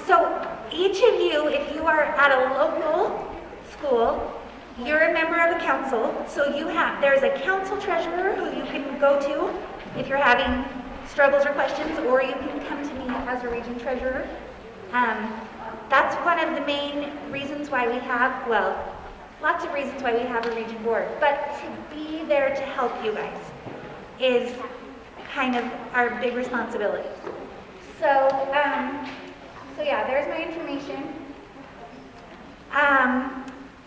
So each of you, if you are at a local school, you're a member of a council, so there's a council treasurer who you can go to if you're having struggles or questions, or you can come to me as a region treasurer. That's one of the main reasons why we have, well, lots of reasons why we have a region board, but to be there to help you guys is kind of our big responsibility. So yeah, there's my information.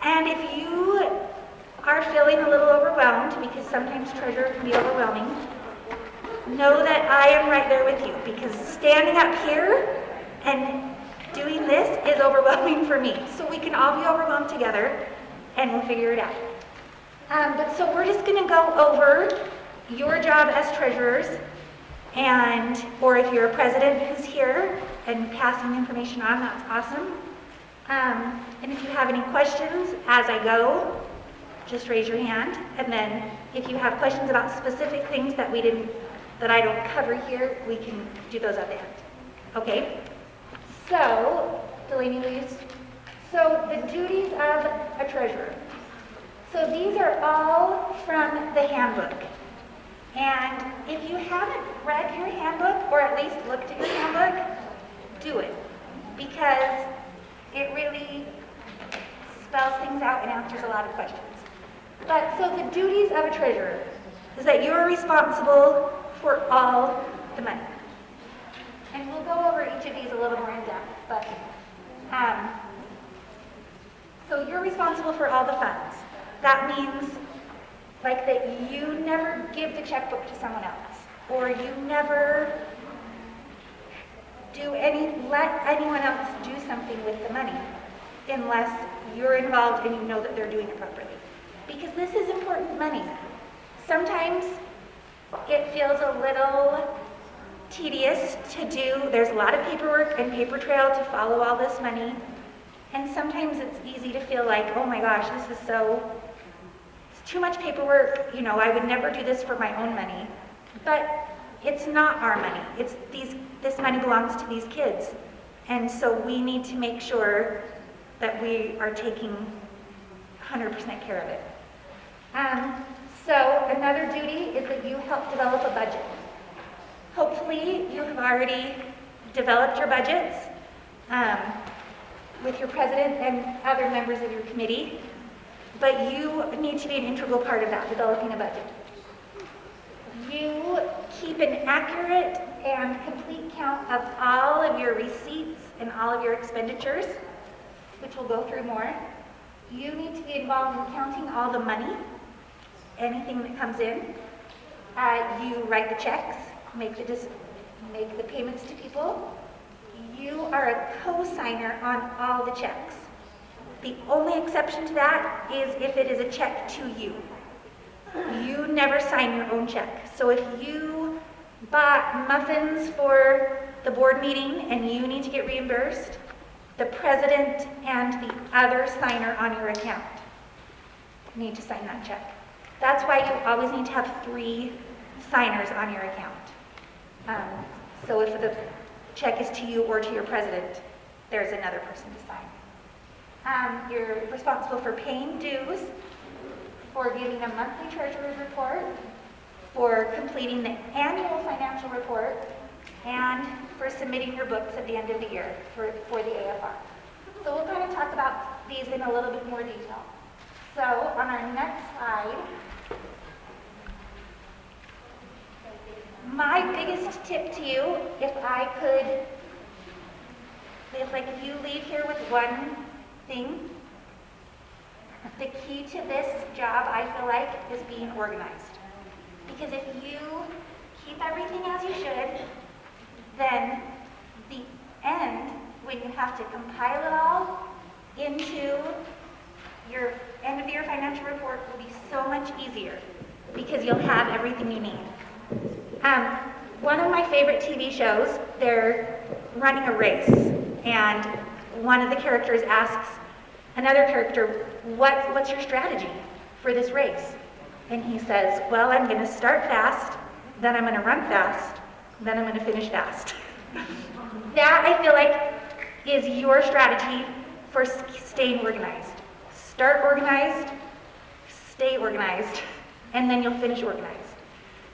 And if you are feeling a little overwhelmed, because sometimes treasurer can be overwhelming, know that I am right there with you, because standing up here and doing this is overwhelming for me. So we can all be overwhelmed together and we'll figure it out. But so we're just gonna go over your job as treasurers, or if you're a president who's here and passing information on, that's awesome. And if you have any questions as I go, just raise your hand. And then if you have questions about specific things that I don't cover here, we can do those at the end. Okay? So, Delaney, please. So the duties of a treasurer. So these are all from the handbook. And if you haven't read your handbook, or at least looked at your handbook, do it. Because it really spells things out and answers a lot of questions. But so the duties of a treasurer is that you're responsible for all the money. And we'll go over each of these a little more in depth, but so you're responsible for all the funds. That means like that you never give the checkbook to someone else, or you never let anyone else do something with the money unless you're involved and you know that they're doing it properly. Because this is important money. Sometimes it feels a little tedious to do. There's a lot of paperwork and paper trail to follow all this money. And sometimes it's easy to feel like, oh my gosh, it's too much paperwork. I would never do this for my own money. But it's not our money. This money belongs to these kids. And so we need to make sure that we are taking 100% care of it. So another duty is that you help develop a budget. Hopefully you have already developed your budgets with your president and other members of your committee, but you need to be an integral part of that, developing a budget. You keep an accurate and complete count of all of your receipts and all of your expenditures, which we'll go through more. You need to be involved in counting all the money, anything that comes in. You write the checks, make the payments to people. You are a co-signer on all the checks. The only exception to that is if it is a check to you. You never sign your own check. So if you bought muffins for the board meeting and you need to get reimbursed, the president and the other signer on your account need to sign that check. That's why you always need to have 3 signers on your account. So if the check is to you or to your president, there's another person to sign. You're responsible for paying dues, for giving a monthly treasurer's report, for completing the annual financial report, and for submitting your books at the end of the year for the AFR. So we'll kind of talk about these in a little bit more detail. So on our next slide, my biggest tip to you, if you leave here with one thing, the key to this job, I feel like, is being organized. Because if you keep everything as you should, then the end, when you have to compile it all into your end of the year financial report, will be so much easier because you'll have everything you need. One of my favorite TV shows, they're running a race, and one of the characters asks another character, what's your strategy for this race? And he says, well, I'm going to start fast, then I'm going to run fast, then I'm going to finish fast. That, I feel like, is your strategy for staying organized. Start organized, stay organized, and then you'll finish organized.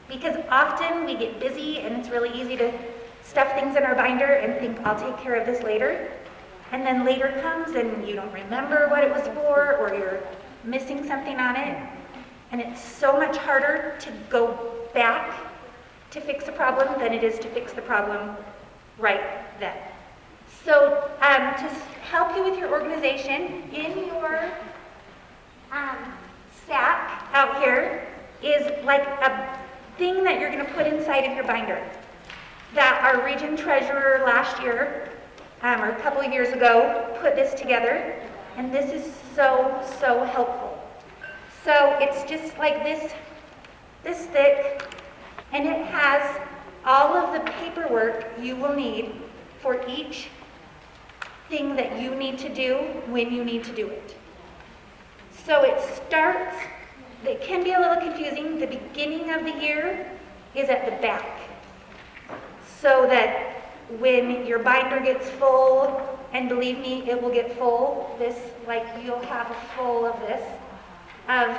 Because often we get busy and it's really easy to stuff things in our binder and think, I'll take care of this later. And then later comes and you don't remember what it was for, or you're missing something on it. And it's so much harder to go back to fix a problem than it is to fix the problem right then. So to help you with your organization, in your sack out here is like a thing that you're going to put inside of your binder that our region treasurer last year, or a couple of years ago, put this together, and this is so helpful. So it's just like this thick, and it has all of the paperwork you will need for each thing that you need to do when you need to do it. So it starts, it can be a little confusing, the beginning of the year is at the back. So that when your binder gets full, and believe me, it will get full, like you'll have full of this, of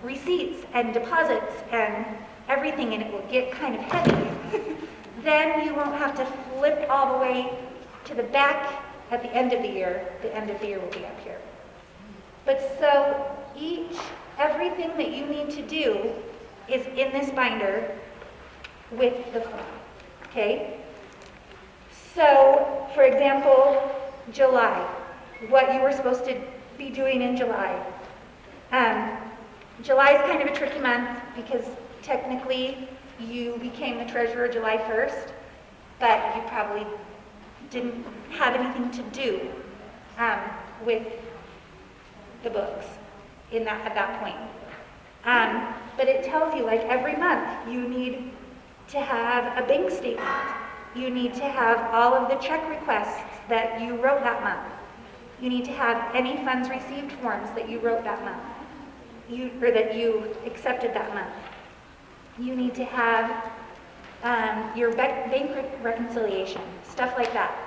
receipts and deposits and everything, and it will get kind of heavy. Then you won't have to flip all the way to the back at the end of the year. The end of the year will be up here. But so everything that you need to do is in this binder with the form, okay? So, for example, July, what you were supposed to be doing in July. July is kind of a tricky month because technically you became the treasurer July 1st, but you probably didn't have anything to do with the books at that point. But it tells you, like, every month you need to have a bank statement. You need to have all of the check requests that you wrote that month. You need to have any funds received forms that you wrote that month, or that you accepted that month. You need to have your bank reconciliation, stuff like that.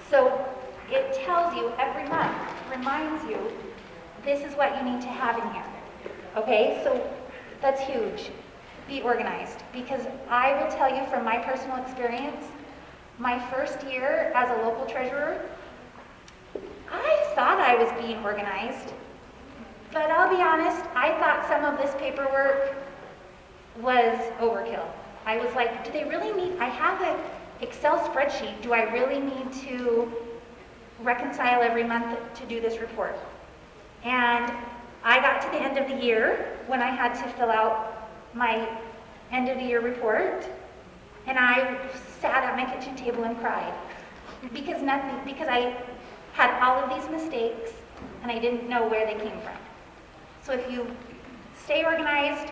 So it tells you every month, reminds you, this is what you need to have in here. Okay, so that's huge. Be organized, because I will tell you from my personal experience, my first year as a local treasurer, I thought I was being organized, but I'll be honest, I thought some of this paperwork was overkill. I was like, do they really need, I have an Excel spreadsheet, do I really need to reconcile every month to do this report? And I got to the end of the year when I had to fill out my end of the year report, and I sat at my kitchen table and cried because I had all of these mistakes and I didn't know where they came from. So if you stay organized,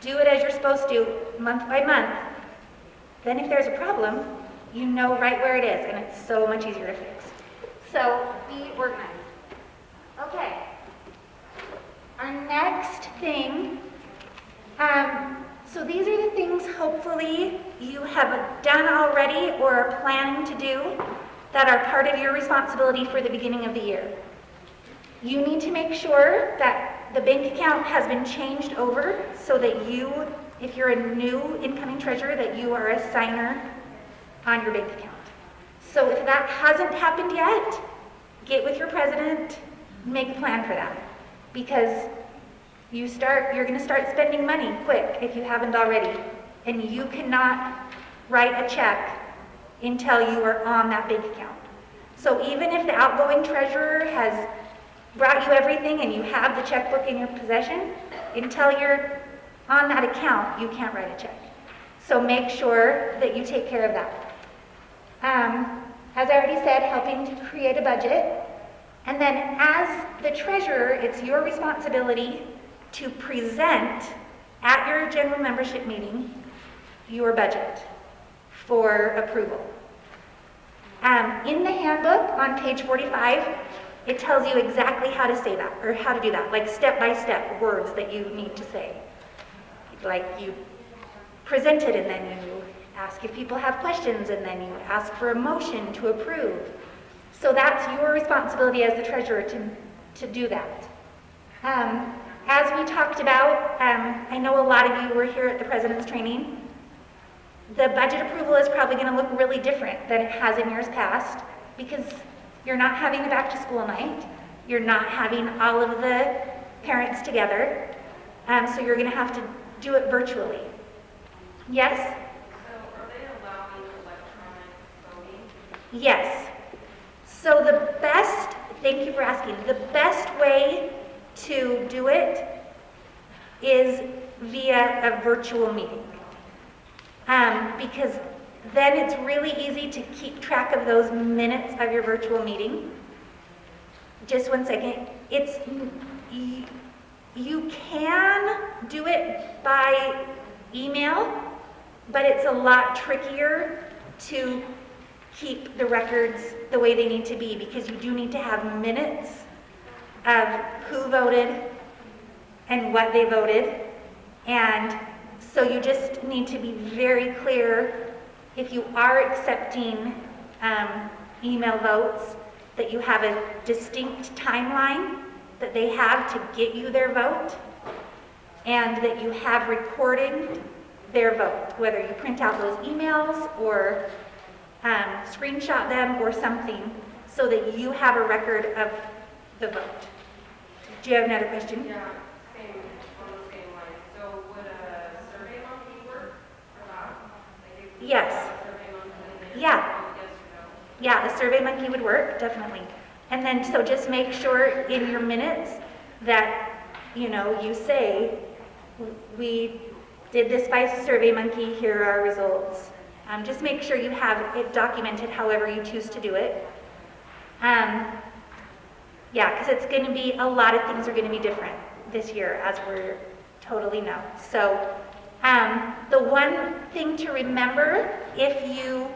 do it as you're supposed to, month by month, then if there's a problem, you know right where it is, and it's so much easier to fix. So be organized. Okay. Our next thing, so these are the things hopefully you have done already or are planning to do that are part of your responsibility for the beginning of the year. You need to make sure that the bank account has been changed over so that you, if you're a new incoming treasurer, that you are a signer on your bank account. So if that hasn't happened yet, get with your president, make a plan for that. Because you're going to start spending money quick if you haven't already. And you cannot write a check until you are on that bank account. So even if the outgoing treasurer has brought you everything and you have the checkbook in your possession, until you're on that account, you can't write a check. So make sure that you take care of that. As I already said, helping to create a budget. And then as the treasurer, it's your responsibility to present at your general membership meeting your budget for approval. In the handbook on page 45, it tells you exactly how to say that, or how to do that, like step-by-step words that you need to say. Like you present it, and then you ask if people have questions, and then you ask for a motion to approve. So that's your responsibility as the treasurer to do that. As we talked about, I know a lot of you were here at the president's training. The budget approval is probably going to look really different than it has in years past because you're not having a back to school night. You're not having all of the parents together. So you're going to have to do it virtually. Yes? So are they allowing electronic voting? Yes. So the best, thank you for asking, the best way to do it is via a virtual meeting. Because then it's really easy to keep track of those minutes of your virtual meeting. Just one second. You can do it by email, but it's a lot trickier to keep the records the way they need to be because you do need to have minutes of who voted and what they voted. And so you just need to be very clear if you are accepting email votes that you have a distinct timeline that they have to get you their vote and that you have recorded their vote, whether you print out those emails or screenshot them or something so that you have a record of the vote. Do you have another question? Yeah, on the same line. So would a survey monkey work for that? Like if Yes. a survey monkey and they Yeah. vote yes or no? Yeah, a survey monkey would work, definitely. And then, so just make sure in your minutes that, you say, we did this by survey monkey, here are our results. Just make sure you have it documented however you choose to do it. Yeah, because it's going to be, a lot of things are going to be different this year, as we're totally know. So the one thing to remember, if you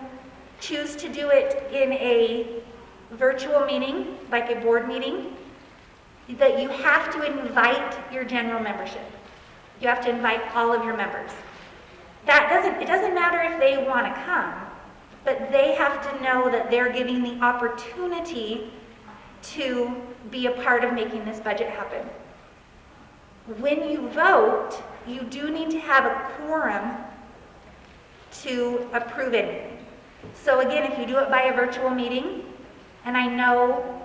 choose to do it in a virtual meeting, like a board meeting, that you have to invite your general membership. You have to invite all of your members. It doesn't matter if they want to come, but they have to know that they're getting the opportunity to be a part of making this budget happen. When you vote, you do need to have a quorum to approve anything. So again, if you do it by a virtual meeting, and I know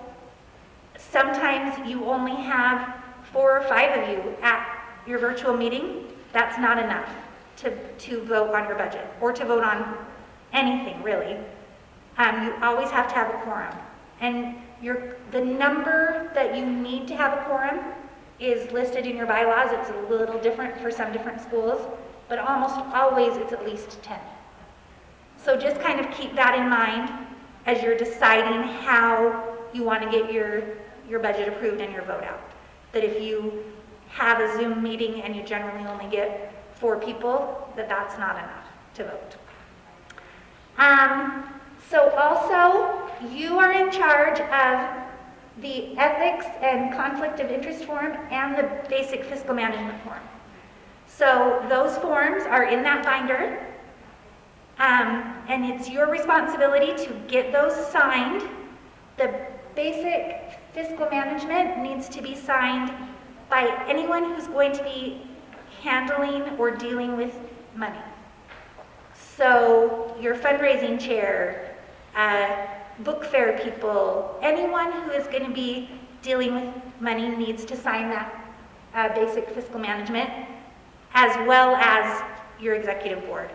sometimes you only have 4 or 5 of you at your virtual meeting, that's not enough to vote on your budget or to vote on anything really. You always have to have a quorum. And the number that you need to have a quorum is listed in your bylaws. It's a little different for some different schools, but almost always it's at least 10. So just kind of keep that in mind as you're deciding how you want to get your budget approved and your vote out. That if you have a Zoom meeting and you generally only get 4 people, that's not enough to vote. So also, you are in charge of the ethics and conflict of interest form and the basic fiscal management form. So those forms are in that binder, and it's your responsibility to get those signed. The basic fiscal management needs to be signed by anyone who's going to be handling or dealing with money. So your fundraising chair, book fair people, anyone who is going to be dealing with money needs to sign that basic fiscal management, as well as your executive board.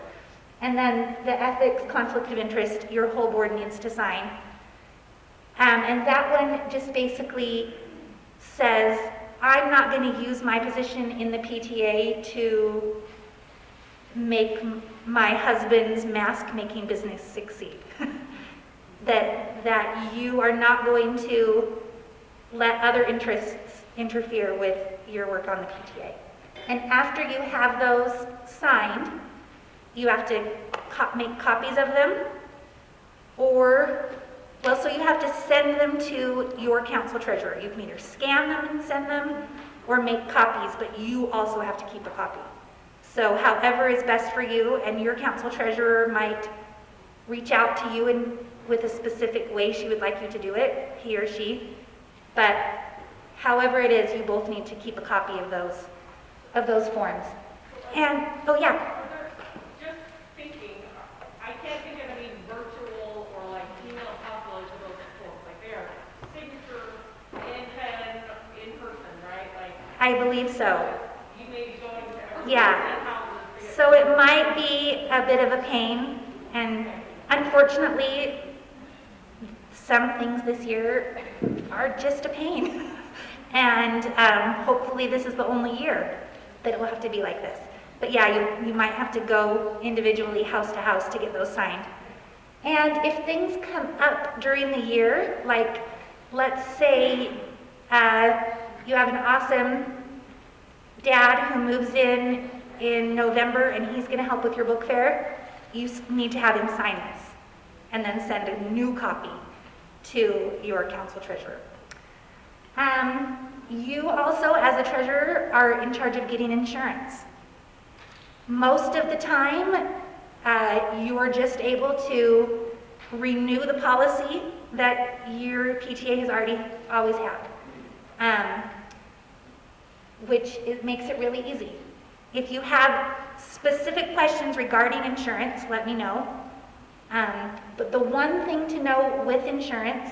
And then the ethics, conflict of interest, your whole board needs to sign. And that one just basically says, I'm not going to use my position in the PTA to make my husband's mask making business succeed. that you are not going to let other interests interfere with your work on the PTA. And after you have those signed, you have to make copies of them, so you have to send them to your council treasurer. You can either scan them and send them or make copies, but you also have to keep a copy. So however is best for you, and your council treasurer might reach out to you and with a specific way she would like you to do it, he or she. But however it is, you both need to keep a copy of those forms. And, oh yeah, Just thinking, I can't think of any virtual or like email possibilities for those forms. Like they are signature, in pen, in person, right? Like I believe so. you may be going to every Yeah. houses. So it might be a bit of a pain, and unfortunately, some things this year are just a pain. And hopefully this is the only year that it will have to be like this. But yeah, you might have to go individually house to house to get those signed. And if things come up during the year, like let's say you have an awesome dad who moves in November and he's going to help with your book fair, you need to have him sign this and then send a new copy to your council treasurer. You also, as a treasurer, are in charge of getting insurance. Most of the time, you are just able to renew the policy that your PTA has always had, which makes it really easy. If you have specific questions regarding insurance, let me know. But the one thing to know with insurance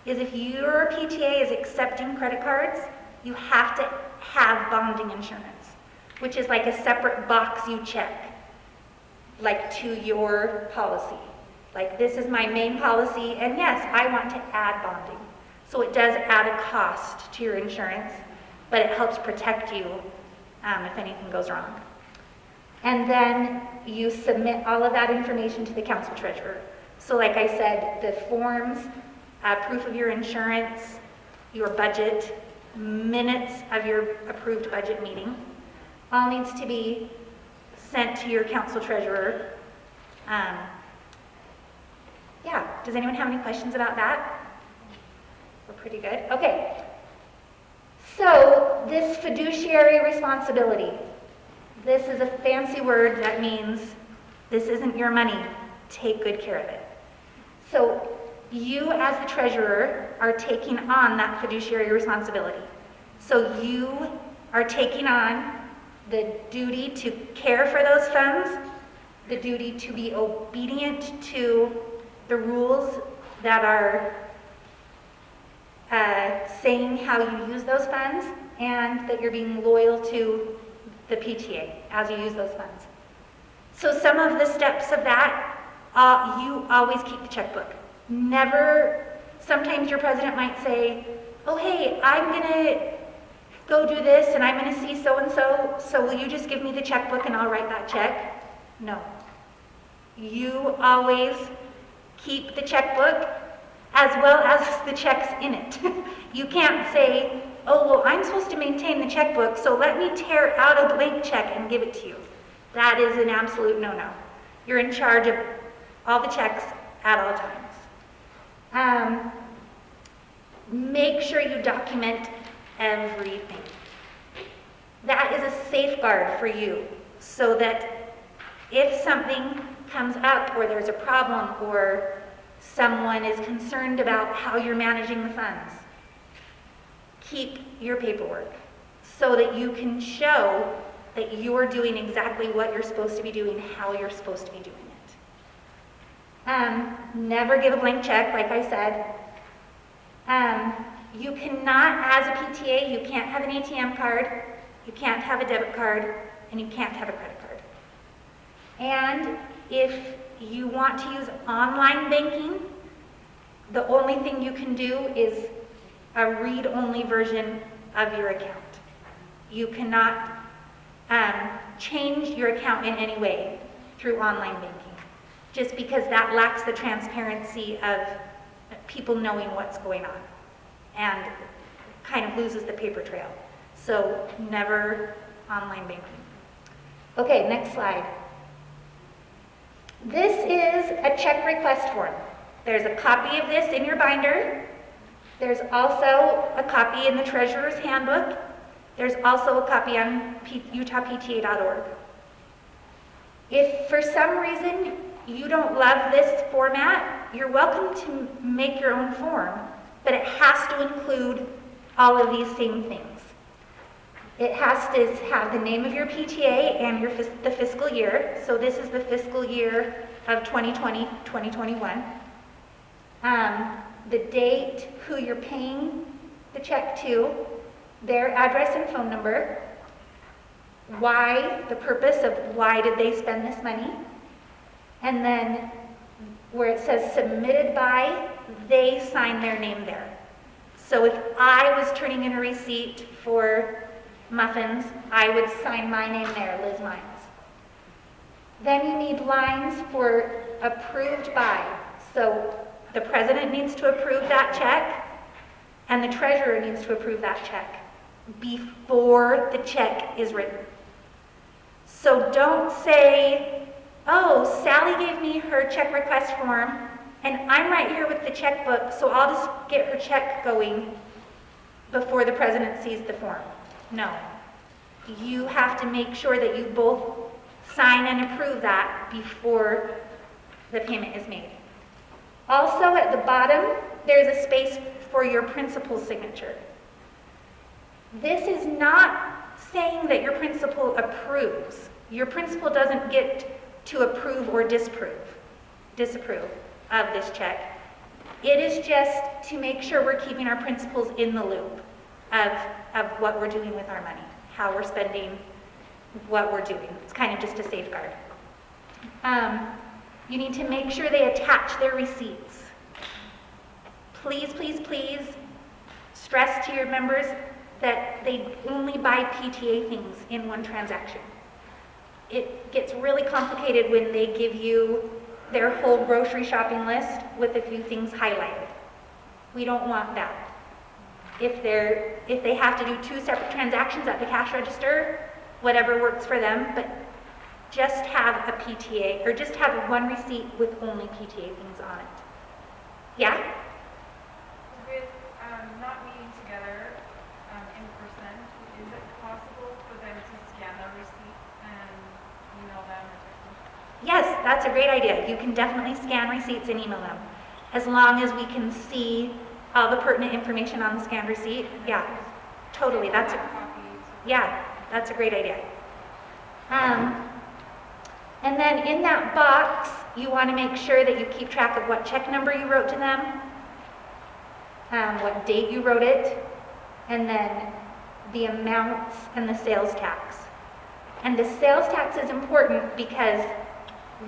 is if your PTA is accepting credit cards, you have to have bonding insurance, which is like a separate box you check, like to your policy. Like this is my main policy, and yes, I want to add bonding. So it does add a cost to your insurance, but it helps protect you if anything goes wrong. And then you submit all of that information to the council treasurer. So like I said, the forms, proof of your insurance, your budget, minutes of your approved budget meeting, all needs to be sent to your council treasurer. Yeah, does anyone have any questions about that? We're pretty good. Okay. So this fiduciary responsibility, this is a fancy word that means this isn't your money. Take good care of it. So you as the treasurer are taking on that fiduciary responsibility. So you are taking on the duty to care for those funds, the duty to be obedient to the rules that are saying how you use those funds, and that you're being loyal to the PTA as you use those funds. So some of the steps of that, you always keep the checkbook. Never, sometimes your president might say, oh hey, I'm gonna go do this and I'm gonna see so-and-so, so will you just give me the checkbook and I'll write that check? No. You always keep the checkbook as well as the checks in it. You can't say, oh, well, I'm supposed to maintain the checkbook, so let me tear out a blank check and give it to you. That is an absolute no-no. You're in charge of all the checks at all times. Make sure you document everything. That is a safeguard for you, so that if something comes up or there's a problem or someone is concerned about how you're managing the funds, keep your paperwork so that you can show that you're doing exactly what you're supposed to be doing, how you're supposed to be doing it. Never give a blank check, like I said. You cannot, as a PTA, you can't have an ATM card, you can't have a debit card, and you can't have a credit card. And if you want to use online banking, the only thing you can do is a read-only version of your account. You cannot change your account in any way through online banking, just because that lacks the transparency of people knowing what's going on and kind of loses the paper trail. So never online banking. Okay, next slide. This is a check request form. There's a copy of this in your binder. There's also a copy in the treasurer's handbook. There's also a copy on utahpta.org. If for some reason you don't love this format, you're welcome to make your own form, but it has to include all of these same things. It has to have the name of your PTA and the fiscal year. So this is the fiscal year of 2020, 2021. The date, who you're paying the check to, their address and phone number, why, the purpose of why did they spend this money, and then where it says submitted by, they sign their name there. So if I was turning in a receipt for muffins, I would sign my name there, Liz Mines. Then you need lines for approved by. So the president needs to approve that check, and the treasurer needs to approve that check before the check is written. So don't say, oh, Sally gave me her check request form, and I'm right here with the checkbook, so I'll just get her check going before the president sees the form. No. You have to make sure that you both sign and approve that before the payment is made. Also, at the bottom, there's a space for your principal's signature. This is not saying that your principal approves. Your principal doesn't get to approve or disapprove of this check. It is just to make sure we're keeping our principals in the loop of what we're doing with our money, how we're spending what we're doing. It's kind of just a safeguard. You need to make sure they attach their receipts. Please, please, please stress to your members that they only buy PTA things in one transaction. It gets really complicated when they give you their whole grocery shopping list with a few things highlighted. We don't want that. If they have to do 2 separate transactions at the cash register, whatever works for them, but just have a PTA, or just have one receipt with only PTA things on it. Yeah? With not meeting together in person, is it possible for them to scan the receipt and email them or text them? Yes, that's a great idea. You can definitely scan receipts and email them, as long as we can see all the pertinent information on the scanned receipt. Yeah, totally. That's a great idea. And then in that box, you want to make sure that you keep track of what check number you wrote to them, what date you wrote it, and then the amounts and the sales tax. And the sales tax is important because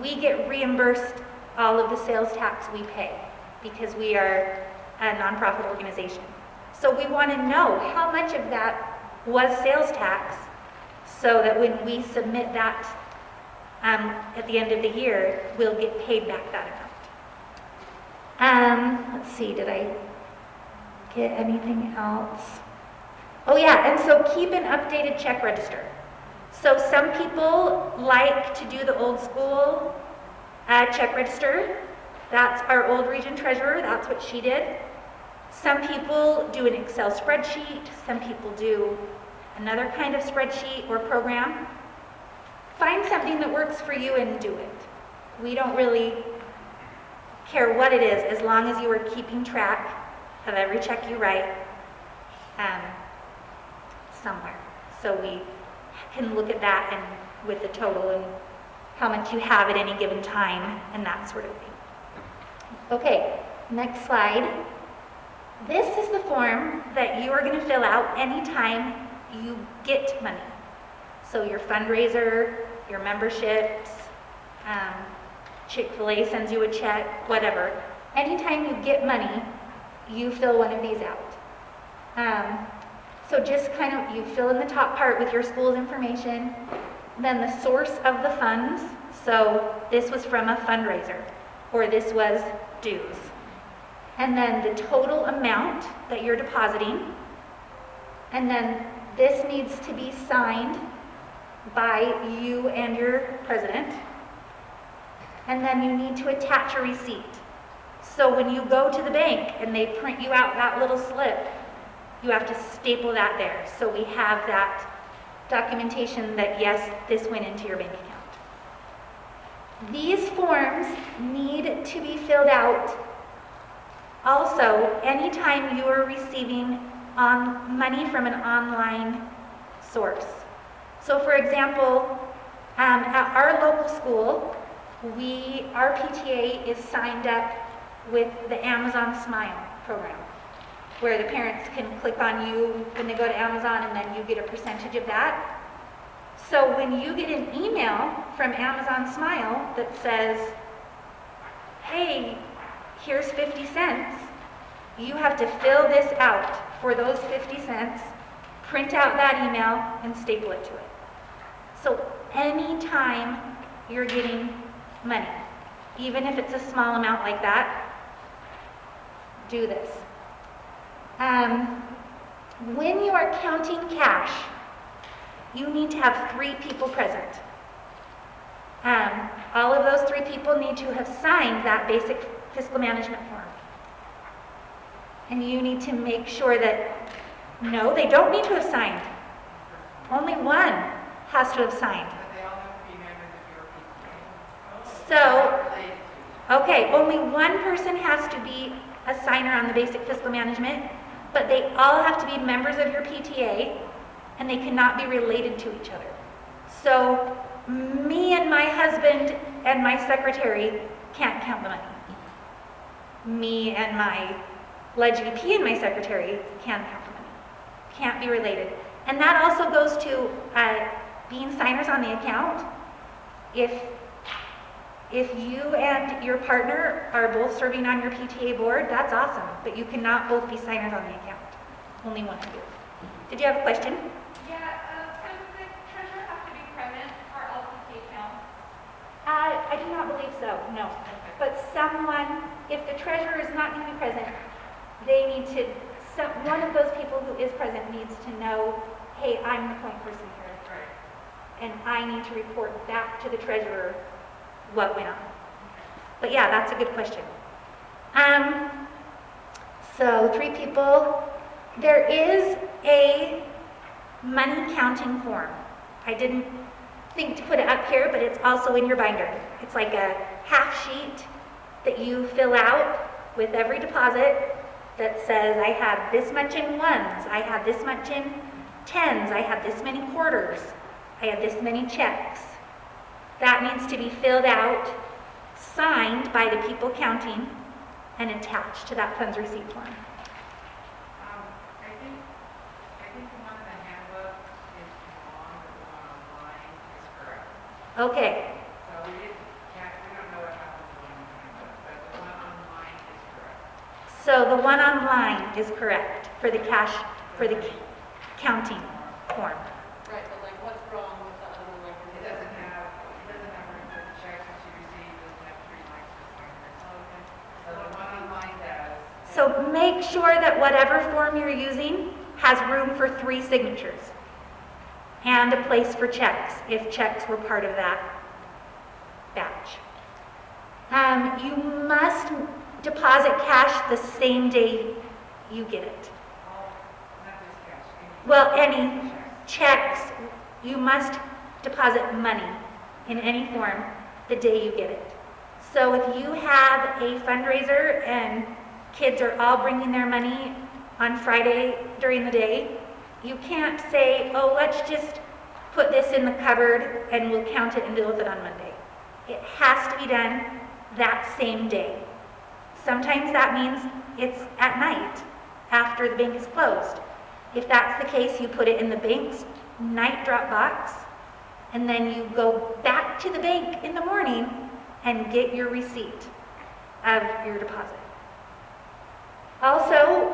we get reimbursed all of the sales tax we pay because we are a nonprofit organization. So we want to know how much of that was sales tax so that when we submit that at the end of the year, we'll get paid back that amount. Let's see, did I get anything else? Oh yeah, and so keep an updated check register. So some people like to do the old school check register. That's our old region treasurer, that's what she did. Some people do an Excel spreadsheet, some people do another kind of spreadsheet or program. Find something that works for you and do it. We don't really care what it is as long as you are keeping track of every check you write somewhere. So we can look at that and with the total and how much you have at any given time and that sort of thing. Okay, next slide. This is the form that you are going to fill out anytime you get money. So your fundraiser, your memberships, Chick-fil-A sends you a check, whatever. Anytime you get money, you fill one of these out. So just kind of, you fill in the top part with your school's information, then the source of the funds. So this was from a fundraiser, or this was dues. And then the total amount that you're depositing. And then this needs to be signed by you and your president. And then you need to attach a receipt. So when you go to the bank and they print you out that little slip, you have to staple that there. So we have that documentation that yes, this went into your bank account. These forms need to be filled out also anytime you are receiving money from an online source. So for example, at our local school, our PTA is signed up with the Amazon Smile program, where the parents can click on you when they go to Amazon and then you get a percentage of that. So when you get an email from Amazon Smile that says, hey, here's 50 cents, you have to fill this out for those 50 cents, print out that email, and staple it to it. So anytime you're getting money, even if it's a small amount like that, do this. When you are counting cash, you need to have 3 people present. All of those 3 people need to have signed that basic fiscal management form. And you need to make sure that, no, they don't need to have signed. Only one has to have signed. But they all have to be members of your PTA. So, okay, only one person has to be a signer on the basic fiscal management, but they all have to be members of your PTA, and they cannot be related to each other. So, me and my husband and my secretary can't count the money. Me and my Ledge VP and my secretary can't count the money. Can't be related. And that also goes to being signers on the account. If you and your partner are both serving on your PTA board, that's awesome, but you cannot both be signers on the account. Only one of you. Did you have a question? Yeah, so does the treasurer have to be present for LPT accounts? I do not believe so, no. But someone, if the treasurer is not going to be present, they need to, one of those people who is present needs to know, hey, I'm the point person here. Right. And I need to report back to the treasurer what went on. But yeah, that's a good question. So 3 people. There is a money counting form. I didn't think to put it up here, but it's also in your binder. It's like a half sheet that you fill out with every deposit that says, I had this much in ones, I had this much in tens, I had this many quarters, I had this many checks. That needs to be filled out, signed by the people counting, and attached to that funds receipt form. I think the one in the handbook is too long, but the one online is correct. Okay, So we don't know what happened to the one in the handbook, but the one online is correct. so the one online is correct for the cash, for the counting form. Right, but like what's wrong with the other one? Like, It doesn't have room for the checks that she received, it doesn't have 3 lines for signers. So the one online does. So make sure that whatever form you're using has room for 3 signatures and a place for checks, if checks were part of that batch. You must deposit cash the same day you get it. Not just cash. Well, any checks, you must deposit money in any form the day you get it. So if you have a fundraiser and kids are all bringing their money on Friday during the day, you can't say, oh, let's just put this in the cupboard and we'll count it and deal with it on Monday. It has to be done that same day. Sometimes that means it's at night after the bank is closed. If that's the case, you put it in the bank's night drop box, and then you go back to the bank in the morning and get your receipt of your deposit. Also,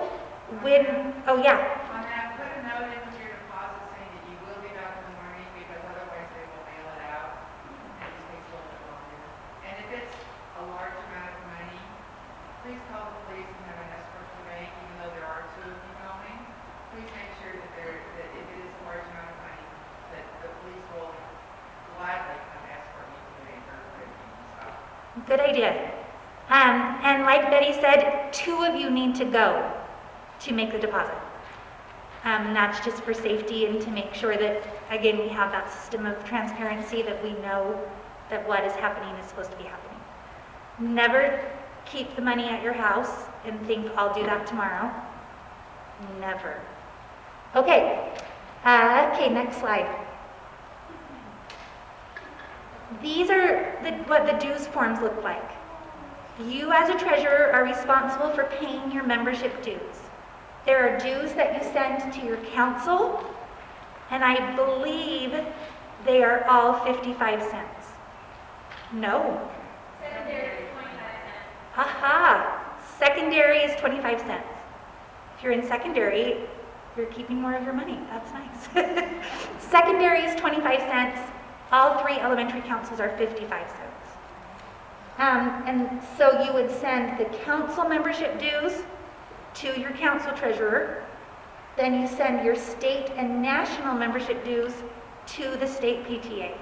oh yeah, On that, put a note in with your deposit saying that you will get out in the morning, because otherwise they will mail it out, and it just takes a little bit longer. And if it's a large amount of money, please call the police and have an escort to the bank, even though there are 2 of you going. Please make sure that that if it is a large amount of money, that the police will gladly come escort you to the bank or if you can stop. good idea. And like Betty said, 2 of you need to go to make the deposit. And that's just for safety and to make sure that, again, we have that system of transparency that we know that what is happening is supposed to be happening. Never keep the money at your house and think, I'll do that tomorrow. Never. Okay, next slide. These are what the dues forms look like. You as a treasurer are responsible for paying your membership dues. There are dues that you send to your council, and I believe they are all 55 cents. No. Secondary is 25 cents. Aha! Secondary is 25 cents. If you're in secondary, you're keeping more of your money. That's nice. Secondary is 25 cents. All 3 elementary councils are 55 cents. And so you would send the council membership dues to your council treasurer. Then you send your state and national membership dues to the state PTA.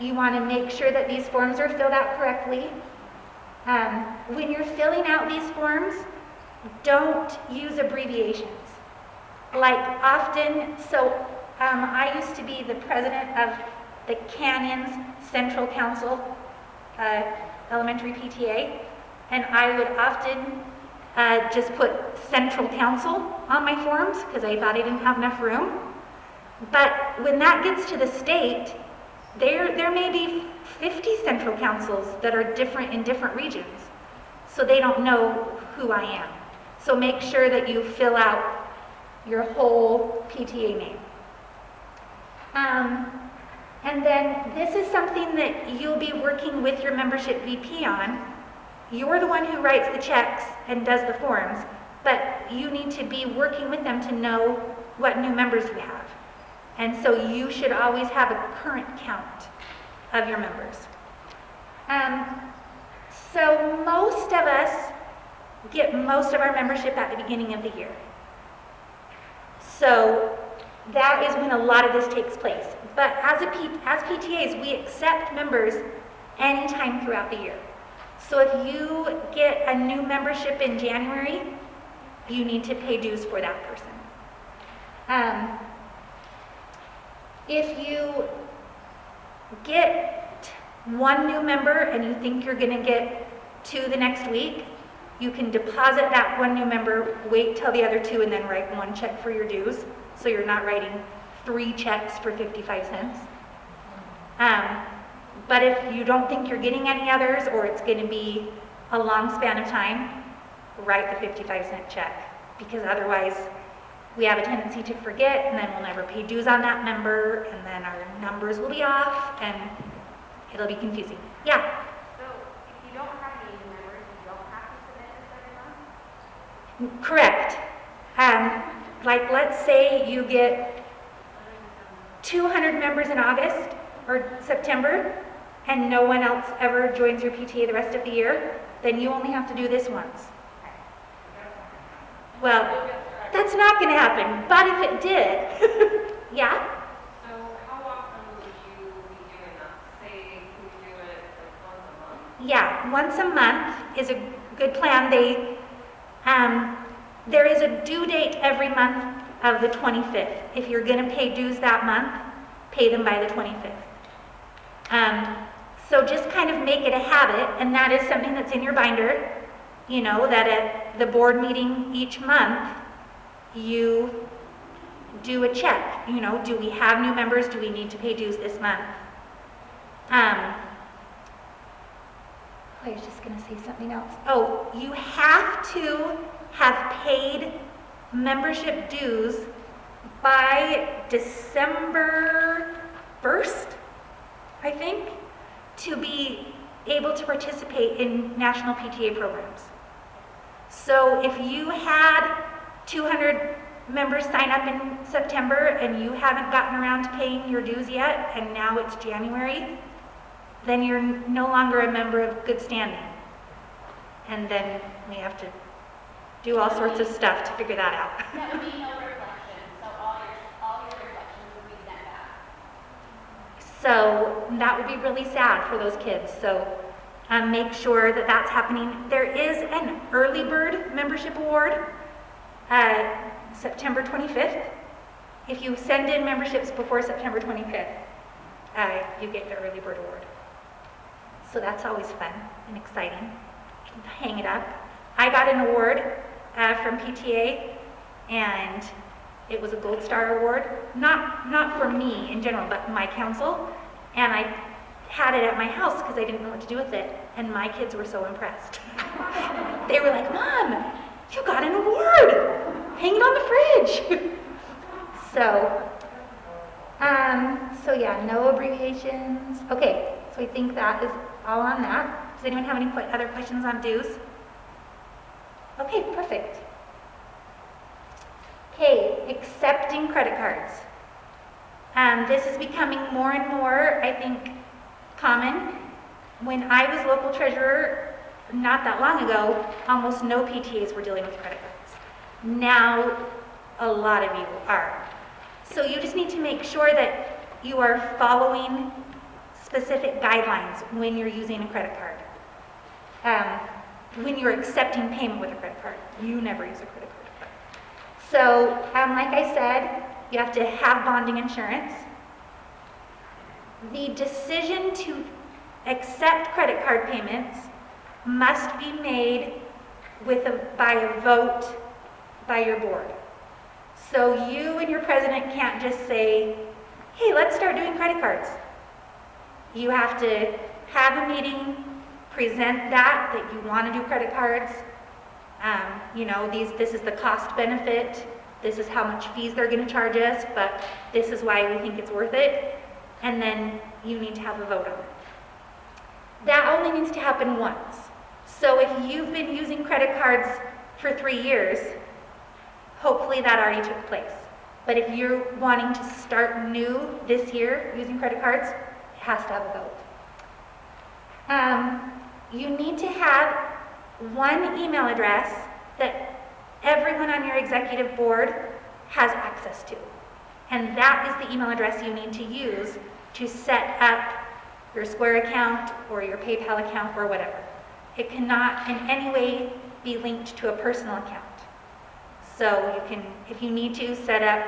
You want to make sure that these forms are filled out correctly. When you're filling out these forms, don't use abbreviations. Like often, I used to be the president of the Canyons Central Council Elementary PTA, and I would often just put Central Council on my forms because I thought I didn't have enough room. But when that gets to the state, there may be 50 Central Councils that are different in different regions, so they don't know who I am. So make sure that you fill out your whole PTA name. And then this is something that you'll be working with your membership VP on. You're the one who writes the checks and does the forms, but you need to be working with them to know what new members you have. And so you should always have a current count of your members. So most of us get most of our membership at the beginning of the year. So that is when a lot of this takes place. But as PTAs, we accept members anytime throughout the year. So if you get a new membership in January, you need to pay dues for that person. If you get one new member and you think you're going to get 2 the next week, you can deposit that one new member, wait till the other 2, and then write 1 check for your dues. So you're not writing 3 checks for 55 cents. But if you don't think you're getting any others, or it's going to be a long span of time, write the 55-cent check, because otherwise we have a tendency to forget, and then we'll never pay dues on that member, and then our numbers will be off, and it'll be confusing. Yeah? So if you don't have any new members, you don't have to submit this every month? Correct. Like let's say you get 200 members in August or September, and no one else ever joins your PTA the rest of the year, then you only have to do this once. Well, that's not going to happen, but if it did, yeah? So how often would you be doing that? Say, can we do it like once a month? Yeah, once a month is a good plan. There is a due date every month of the 25th. If you're going to pay dues that month, pay them by the 25th. So just kind of make it a habit, and that is something that's in your binder, that at the board meeting each month, you do a check. Do we have new members? Do we need to pay dues this month? I was just going to say something else. Oh, you have to have paid membership dues by December 1st, I think, to be able to participate in national PTA programs. So if you had 200 members sign up in September and you haven't gotten around to paying your dues yet, and now it's January, then you're no longer a member of good standing. And then we have to do all sorts of stuff to figure that out. That would be no reflection, so all your reflections would be sent back. So that would be really sad for those kids. So make sure that that's happening. There is an early bird membership award, September 25th. If you send in memberships before September 25th, you get the early bird award. So that's always fun and exciting. Hang it up. I got an award from PTA, and it was a Gold Star Award. Not for me in general, but my council. And I had it at my house because I didn't know what to do with it. And my kids were so impressed. They were like, "Mom, you got an award! Hang it on the fridge." So yeah, no abbreviations. Okay, so I think that is all on that. Does anyone have any other questions on dues? Okay, perfect. Okay, accepting credit cards. This is becoming more and more, I think, common. When I was local treasurer, not that long ago, almost no PTAs were dealing with credit cards. Now, a lot of you are. So you just need to make sure that you are following specific guidelines when you're using a credit card. When you're accepting payment with a credit card, you never use a credit card. So, like I said, you have to have bonding insurance. The decision to accept credit card payments must be made by a vote by your board. So you and your president can't just say, "Hey, let's start doing credit cards." You have to have a meeting, present that you want to do credit cards. This is the cost benefit. This is how much fees they're going to charge us, but this is why we think it's worth it. And then you need to have a vote on it. That only needs to happen once. So if you've been using credit cards for 3 years, hopefully that already took place. But if you're wanting to start new this year using credit cards, it has to have a vote. You need to have one email address that everyone on your executive board has access to. And that is the email address you need to use to set up your Square account or your PayPal account or whatever. It cannot in any way be linked to a personal account. So you can, if you need to, set up